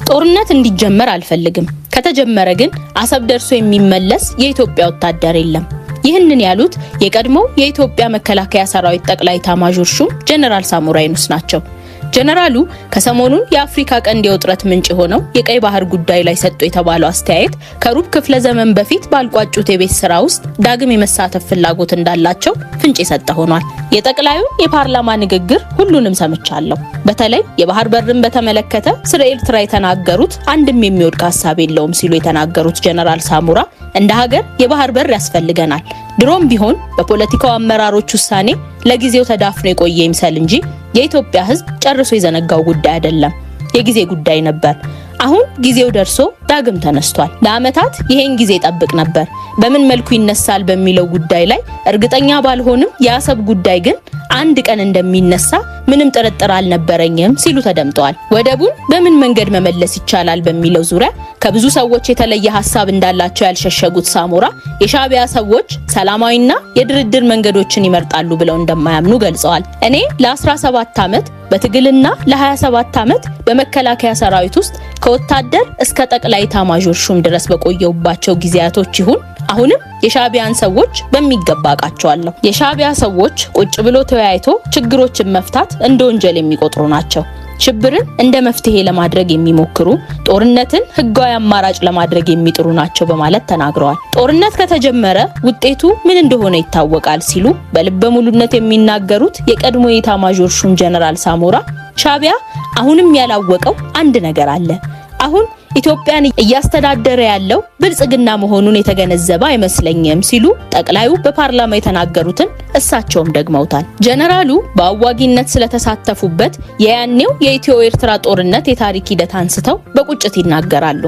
ጦርነት እንዲጀመር አልፈልግም። ከተጀመረ ግን አሰብ ደርሶ የሚመለስ የኢትዮጵያ ወታደር የለም። ይህንን ያሉት የቀድሞ የኢትዮጵያ መከላከያ ሰራዊት ጠቅላይ ኤታማዦር ሹም ጀነራል ሳሞራ የኑስ ናቸው። ጀነራሉ ከሰሞኑን የአፍሪካ ቀንድ የውጥረት ምንጭ ሆነው የቀይ ባህር ጉዳይ ላይ ሰጡ የተባለው አስተያየት ከሩብ ክፍለ ዘመን በፊት ባልቋጩት የቤት ስራ ውስጥ ዳግም የመሳተፍ ፍላጎት እንዳላቸው ፍንጭ የሰጠ ሆኗል። የጠቅላዩ የፓርላማ ንግግር ሁሉንም ሰምቻለሁ። በተለይ የባህር በርን በተመለከተ ስለ ኤርትራ የተናገሩት አንድም የሚወድቅ ሐሳብ የለውም ሲሉ የተናገሩት ጀነራል ሳሞራ እንደ ሀገር የባህር በር ያስፈልገናል፣ ድሮም ቢሆን በፖለቲካው አመራሮች ውሳኔ ለጊዜው ተዳፍኖ የቆየ ይምሰል እንጂ የኢትዮጵያ ሕዝብ ጨርሶ የዘነጋው ጉዳይ አይደለም፣ የጊዜ ጉዳይ ነበር። አሁን ጊዜው ደርሶ ዳግም ተነስቷል። ለአመታት ይሄን ጊዜ ጠብቅ ነበር። በምን መልኩ ይነሳል በሚለው ጉዳይ ላይ እርግጠኛ ባልሆንም የአሰብ ጉዳይ ግን አንድ ቀን እንደሚነሳ ምንም ጥርጥር አልነበረኝም ሲሉ ተደምጠዋል። ወደቡን በምን መንገድ መመለስ ይቻላል በሚለው ዙሪያ ከብዙ ሰዎች የተለየ ሐሳብ እንዳላቸው ያልሸሸጉት ሳሞራ የሻዕቢያ ሰዎች ሰላማዊና የድርድር መንገዶችን ይመርጣሉ ብለው እንደማያምኑ ገልጸዋል። እኔ ለ17 ዓመት በትግልና ለ27 ዓመት በመከላከያ ሰራዊት ውስጥ ከወታደር እስከ ጠቅላይ ኤታማዦር ሹም ድረስ በቆየውባቸው ጊዜያቶች ይሁን አሁንም የሻዕቢያን ሰዎች በሚገባ አቃቸዋለሁ። የሻዕቢያ ሰዎች ቁጭ ብሎ ተወያይቶ ችግሮችን መፍታት እንደ ወንጀል የሚቆጥሩ ናቸው። ሽብርን እንደ መፍትሄ ለማድረግ የሚሞክሩ፣ ጦርነትን ህጋዊ አማራጭ ለማድረግ የሚጥሩ ናቸው በማለት ተናግረዋል። ጦርነት ከተጀመረ ውጤቱ ምን እንደሆነ ይታወቃል ሲሉ በልበ ሙሉነት የሚናገሩት የቀድሞ የኤታማዦር ሹም ጀነራል ሳሞራ ሻዕቢያ አሁንም ያላወቀው አንድ ነገር አለ። አሁን ኢትዮጵያን እያስተዳደረ ያለው ብልጽግና መሆኑን የተገነዘበ አይመስለኝም ሲሉ ጠቅላዩ በፓርላማ የተናገሩትን እሳቸውም ደግመውታል። ጀነራሉ በአዋጊነት ስለተሳተፉበት የያኔው የኢትዮ ኤርትራ ጦርነት የታሪክ ሂደት አንስተው በቁጭት ይናገራሉ።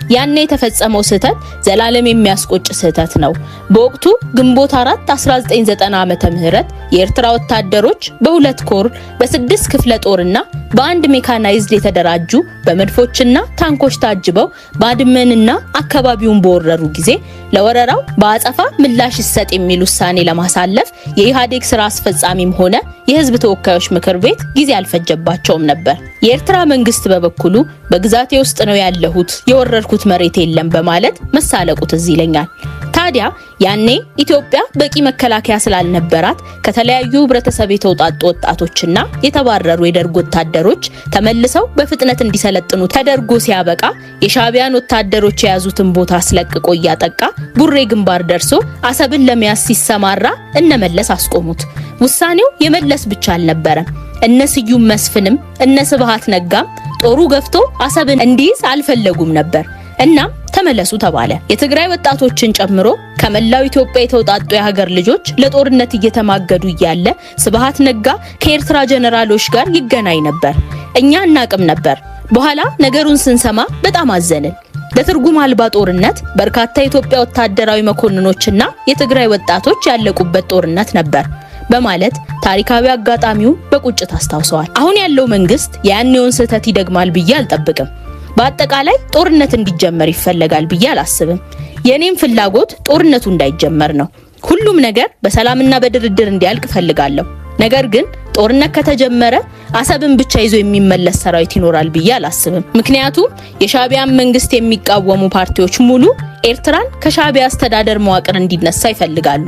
ያኔ የተፈጸመው ስህተት ዘላለም የሚያስቆጭ ስህተት ነው። በወቅቱ ግንቦት 4 1990 ዓመተ ምህረት የኤርትራ ወታደሮች በሁለት ኮር በ6 ክፍለ ጦርና በአንድ ሜካናይዝድ የተደራጁ በመድፎችና ታንኮች ታጅበው ባድመንና አካባቢውን በወረሩ ጊዜ ለወረራው በአጸፋ ምላሽ ይሰጥ የሚል ውሳኔ ለማሳለፍ የኢህአዴግ ስራ አስፈጻሚም ሆነ የህዝብ ተወካዮች ምክር ቤት ጊዜ አልፈጀባቸውም ነበር። የኤርትራ መንግስት በበኩሉ በግዛቴ ውስጥ ነው ያለሁት፣ የወረርኩት መሬት የለም በማለት መሳለቁ ትዝ ይለኛል። ታዲያ ያኔ ኢትዮጵያ በቂ መከላከያ ስላልነበራት ከተለያዩ ህብረተሰብ የተውጣጡ ወጣቶችና የተባረሩ የደርግ ወታደሮች ተመልሰው በፍጥነት እንዲሰለጥኑ ተደርጎ ሲያበቃ የሻዕቢያን ወታደሮች የያዙትን ቦታ አስለቅቆ እያጠቃ ቡሬ ግንባር ደርሶ አሰብን ለመያዝ ሲሰማራ እነመለስ አስቆሙት። ውሳኔው የመለስ ብቻ አልነበረም። እነ ስዩም መስፍንም እነ ስብሃት ነጋም ጦሩ ገፍቶ አሰብን እንዲይዝ አልፈለጉም ነበር። እናም ተመለሱ ተባለ። የትግራይ ወጣቶችን ጨምሮ ከመላው ኢትዮጵያ የተውጣጡ የሀገር ልጆች ለጦርነት እየተማገዱ እያለ ስብሃት ነጋ ከኤርትራ ጀነራሎች ጋር ይገናኝ ነበር። እኛ እናቅም ነበር። በኋላ ነገሩን ስንሰማ በጣም አዘንን። ለትርጉም አልባ ጦርነት በርካታ የኢትዮጵያ ወታደራዊ መኮንኖችና የትግራይ ወጣቶች ያለቁበት ጦርነት ነበር በማለት ታሪካዊ አጋጣሚው በቁጭት አስታውሰዋል። አሁን ያለው መንግስት ያኔውን ስህተት ይደግማል ብዬ አልጠብቅም። በአጠቃላይ ጦርነት እንዲጀመር ይፈልጋል ብዬ አላስብም። የኔም ፍላጎት ጦርነቱ እንዳይጀመር ነው። ሁሉም ነገር በሰላምና በድርድር እንዲያልቅ ፈልጋለሁ። ነገር ግን ጦርነት ከተጀመረ አሰብን ብቻ ይዞ የሚመለስ ሰራዊት ይኖራል ብዬ አላስብም። ምክንያቱም የሻዕቢያን መንግስት የሚቃወሙ ፓርቲዎች ሙሉ ኤርትራን ከሻዕቢያ አስተዳደር መዋቅር እንዲነሳ ይፈልጋሉ።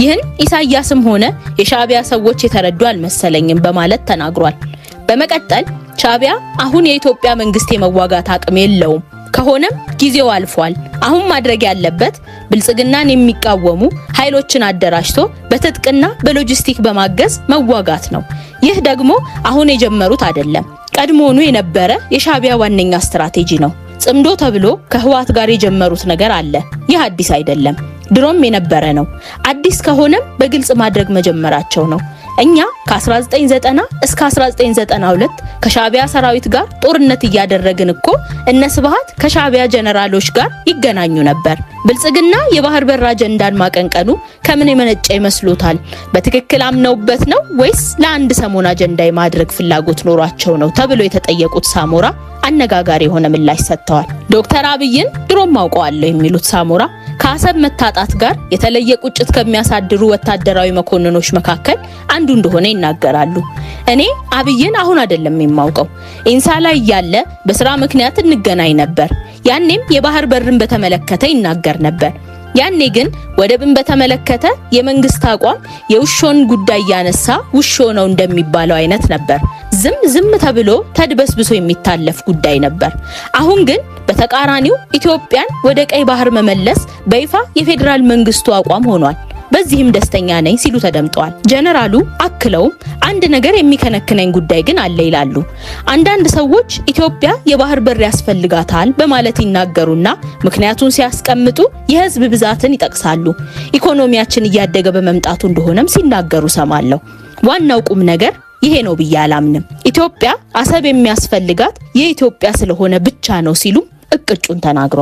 ይህን ኢሳያስም ሆነ የሻዕቢያ ሰዎች የተረዱ አልመሰለኝም በማለት ተናግሯል። በመቀጠል ሻዕቢያ አሁን የኢትዮጵያ መንግስት የመዋጋት አቅም የለውም፣ ከሆነም ጊዜው አልፏል። አሁን ማድረግ ያለበት ብልጽግናን የሚቃወሙ ኃይሎችን አደራጅቶ በትጥቅና በሎጂስቲክ በማገዝ መዋጋት ነው። ይህ ደግሞ አሁን የጀመሩት አይደለም፣ ቀድሞውኑ የነበረ የሻዕቢያ ዋነኛ ስትራቴጂ ነው። ጽምዶ ተብሎ ከህወሓት ጋር የጀመሩት ነገር አለ። ይህ አዲስ አይደለም፣ ድሮም የነበረ ነው። አዲስ ከሆነም በግልጽ ማድረግ መጀመራቸው ነው። እኛ ከ1990 እስከ 1992 ከሻዕቢያ ሰራዊት ጋር ጦርነት እያደረግን እኮ እነ ስብሃት ከሻዕቢያ ጀነራሎች ጋር ይገናኙ ነበር። ብልጽግና የባህር በር አጀንዳን ማቀንቀኑ ከምን የመነጨ ይመስሎታል? በትክክል አምነውበት ነው ወይስ ለአንድ ሰሞን አጀንዳ የማድረግ ፍላጎት ኖሯቸው ነው ተብሎ የተጠየቁት ሳሞራ አነጋጋሪ የሆነ ምላሽ ሰጥተዋል። ዶክተር አብይን ድሮም አውቀዋለሁ የሚሉት ሳሞራ ከአሰብ መታጣት ጋር የተለየ ቁጭት ከሚያሳድሩ ወታደራዊ መኮንኖች መካከል አንዱ እንደሆነ ይናገራሉ። እኔ አብይን አሁን አይደለም የማውቀው፣ ኢንሳ ላይ ያለ በስራ ምክንያት እንገናኝ ነበር። ያኔም የባህር በርን በተመለከተ ይናገር ነበር። ያኔ ግን ወደብን በተመለከተ የመንግስት አቋም የውሾን ጉዳይ ያነሳ ውሾ ነው እንደሚባለው አይነት ነበር። ዝም ተብሎ ተድበስብሶ የሚታለፍ ጉዳይ ነበር። አሁን ግን በተቃራኒው ኢትዮጵያን ወደ ቀይ ባህር መመለስ በይፋ የፌደራል መንግስቱ አቋም ሆኗል። በዚህም ደስተኛ ነኝ ሲሉ ተደምጠዋል። ጀነራሉ አክለውም አንድ ነገር የሚከነክነኝ ጉዳይ ግን አለ ይላሉ። አንዳንድ ሰዎች ኢትዮጵያ የባህር በር ያስፈልጋታል በማለት ይናገሩና ምክንያቱን ሲያስቀምጡ የህዝብ ብዛትን ይጠቅሳሉ። ኢኮኖሚያችን እያደገ በመምጣቱ እንደሆነም ሲናገሩ ሰማለሁ። ዋናው ቁም ነገር ይሄ ነው ብዬ አላምንም። ኢትዮጵያ አሰብ የሚያስፈልጋት የኢትዮጵያ ስለሆነ ብቻ ነው ሲሉ እቅጩን ተናግረዋል።